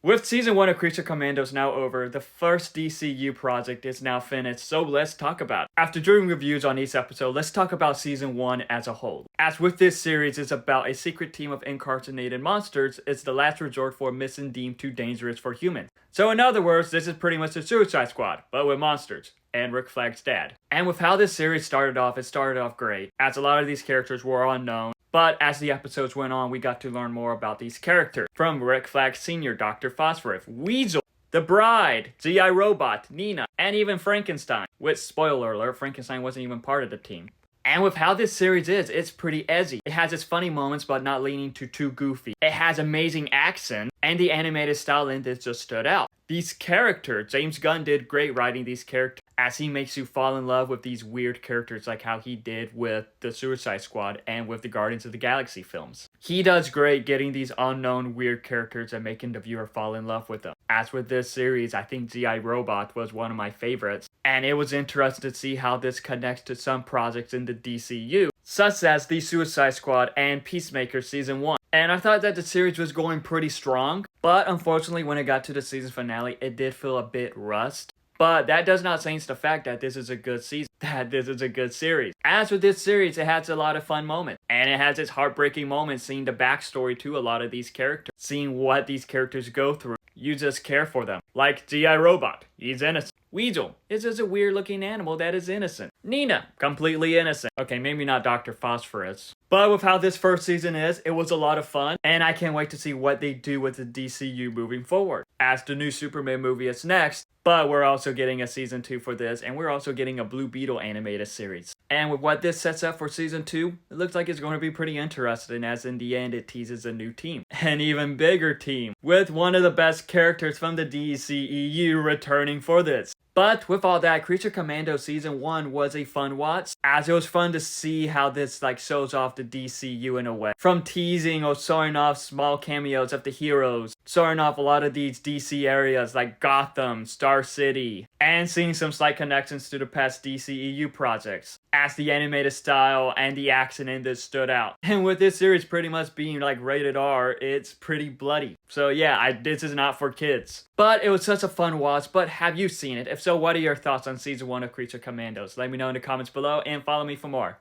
With season 1 of Creature Commandos now over, the first DCEU project is now finished, so let's talk about it. After doing reviews on each episode, let's talk about season 1 as a whole. As with this series is about a secret team of incarcerated monsters, it's the last resort for a mission deemed too dangerous for humans. So in other words, this is pretty much the Suicide Squad, but with monsters. And Rick Flag's dad. And with how this series started off, it started off great, as a lot of these characters were unknown. But as the episodes went on, we got to learn more about these characters. From Rick Flag Sr., Dr. Phosphorus, Weasel, the Bride, G.I. Robot, Nina, and even Frankenstein. Which, spoiler alert, Frankenstein wasn't even part of the team. And with how this series is, it's pretty edgy. It has its funny moments, but not leaning to too goofy. It has amazing action, and the animated style in this just stood out. These characters, James Gunn did great writing these characters, as he makes you fall in love with these weird characters like how he did with the Suicide Squad and with the Guardians of the Galaxy films. He does great getting these unknown weird characters and making the viewer fall in love with them. As with this series, I think G.I. Robot was one of my favorites, and it was interesting to see how this connects to some projects in the DCU, such as the Suicide Squad and Peacemaker Season 1. And I thought that the series was going pretty strong, but unfortunately when it got to the season finale, it did feel a bit rushed. But that does not change the fact that this is a good season, that this is a good series. As with this series, it has a lot of fun moments. And it has its heartbreaking moments seeing the backstory to a lot of these characters. Seeing what these characters go through. You just care for them. Like G.I. Robot, he's innocent. Weasel is just a weird looking animal that is innocent. Nina, completely innocent. Okay, maybe not Dr. Phosphorus. But with how this first season is, it was a lot of fun, and I can't wait to see what they do with the DCU moving forward. As the new Superman movie is next, but we're also getting a season 2 for this, and we're also getting a Blue Beetle animated series. And with what this sets up for season 2, it looks like it's going to be pretty interesting, as in the end it teases a new team. An even bigger team, with one of the best characters from the DCEU returning for this. But with all that, Creature Commando Season 1 was a fun watch, as it was fun to see how this shows off the DCU in a way. From teasing or showing off small cameos of the heroes, showing off a lot of these DC areas like Gotham, Star City, and seeing some slight connections to the past DCEU projects, as the animated style and the action in this stood out. And with this series pretty much being rated R, it's pretty bloody. So yeah, this is not for kids. But it was such a fun watch, but have you seen it? If so, what are your thoughts on Season 1 of Creature Commandos? Let me know in the comments below and follow me for more.